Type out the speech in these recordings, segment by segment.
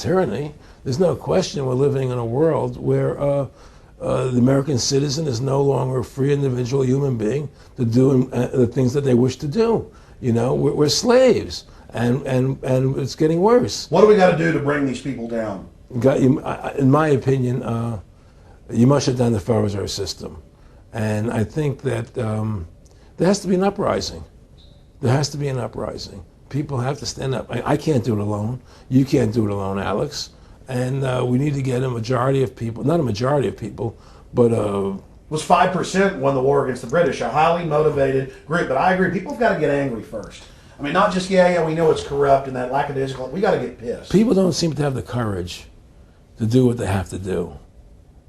tyranny. There's no question we're living in a world where the American citizen is no longer a free individual human being to do the things that they wish to do. You know, we're slaves, and it's getting worse. What do we got to do to bring these people down? In my opinion, you must shut down the Federal Reserve System. And I think that there has to be an uprising. There has to be an uprising. People have to stand up. I can't do it alone. You can't do it alone, Alex. And we need to get a majority of people, not a majority of people, but was 5% won the war against the British, a highly motivated group. But I agree, people have got to get angry first. I mean, not just, yeah, we know it's corrupt and that lackadaisical. We got to get pissed. People don't seem to have the courage to do what they have to do,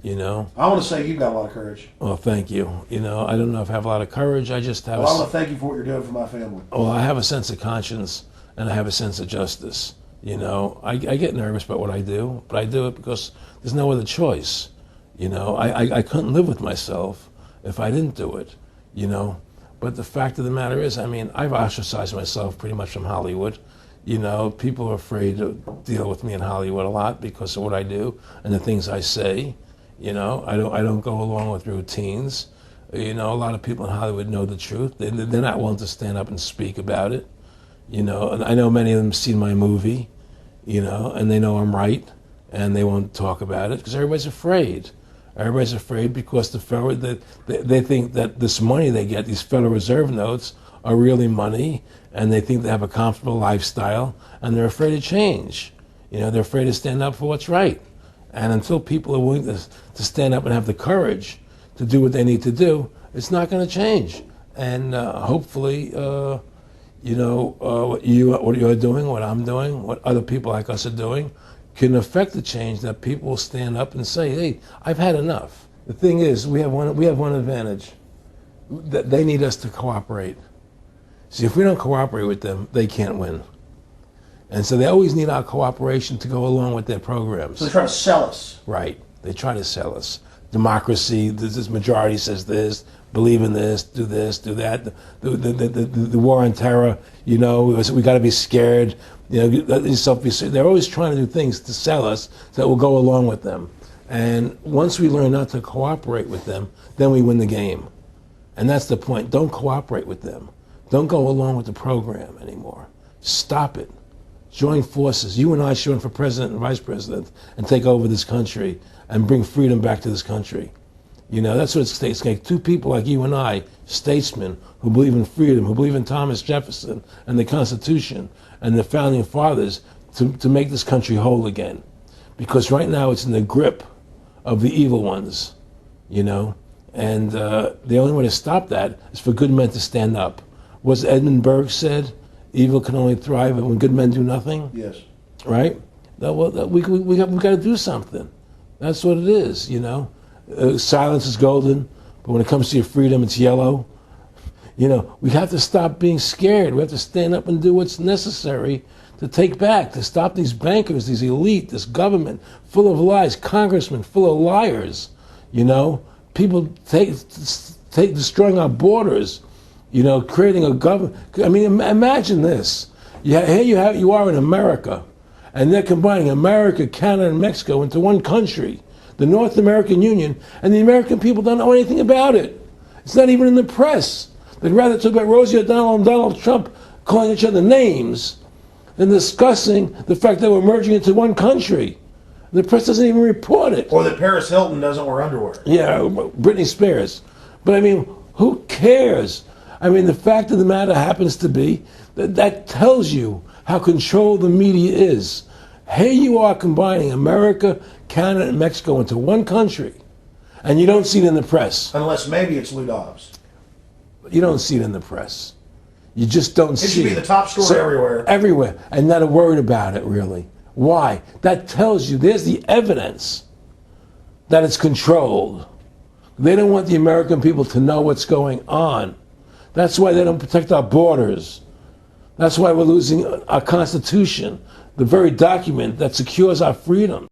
you know? I want to say you've got a lot of courage. Well, thank you. You know, I don't know if I have a lot of courage. I just have I want to thank you for what you're doing for my family. Well, I have a sense of conscience and I have a sense of justice. You know, I get nervous about what I do, but I do it because there's no other choice. You know, I couldn't live with myself if I didn't do it, you know. But the fact of the matter is, I mean, I've ostracized myself pretty much from Hollywood. You know, people are afraid to deal with me in Hollywood a lot because of what I do and the things I say. You know, I don't go along with routines. You know, a lot of people in Hollywood know the truth. They're not willing to stand up and speak about it. You know, and I know many of them have seen my movie, you know, and they know I'm right, and they won't talk about it because everybody's afraid. Everybody's afraid because they think that this money they get, these Federal Reserve notes, are really money, and they think they have a comfortable lifestyle, and they're afraid of change. You know, they're afraid to stand up for what's right. And until people are willing to stand up and have the courage to do what they need to do, it's not going to change. And hopefully, you know, what you're doing, what I'm doing, what other people like us are doing, can affect the change that people will stand up and say, hey, I've had enough. The thing is, we have one advantage. That they need us to cooperate. See, if we don't cooperate with them, they can't win. And so they always need our cooperation to go along with their programs. So they try to sell us. Right. They try to sell us. Democracy, this majority says this, believe in this, do that. The war on terror, you know, we got to be scared. You know, they're always trying to do things to sell us so that we'll go along with them. And once we learn not to cooperate with them, then we win the game. And that's the point. Don't cooperate with them. Don't go along with the program anymore. Stop it. Join forces. You and I should run for president and vice president and take over this country and bring freedom back to this country. You know, that's what it's like. Two people like you and I, statesmen who believe in freedom, who believe in Thomas Jefferson and the Constitution and the founding fathers to make this country whole again. Because right now it's in the grip of the evil ones, you know. And the only way to stop that is for good men to stand up. What's Edmund Burke said? Evil can only thrive when good men do nothing. Yes. Right? We got to do something. That's what it is, you know. Silence is golden, but when it comes to your freedom, it's yellow. You know, we have to stop being scared. We have to stand up and do what's necessary to take back, to stop these bankers, these elite, this government full of lies, congressmen full of liars, you know. People destroying our borders, you know, creating a government. I mean, imagine this. Here you are in America, and they're combining America, Canada, and Mexico into one country, the North American Union, and the American people don't know anything about it. It's not even in the press. They'd rather talk about Rosie O'Donnell and Donald Trump calling each other names than discussing the fact that we're merging into one country. The press doesn't even report it. Or that Paris Hilton doesn't wear underwear. Yeah, Britney Spears. But I mean, who cares? I mean, the fact of the matter happens to be that tells you how controlled the media is. Here you are combining America, Canada, and Mexico into one country, and you don't see it in the press. Unless maybe it's Lou Dobbs. You don't see it in the press. You just don't see it. It should be the top story everywhere. Everywhere, and not a word about it, really. Why? That tells you, there's the evidence that it's controlled. They don't want the American people to know what's going on. That's why they don't protect our borders. That's why we're losing our Constitution, the very document that secures our freedom.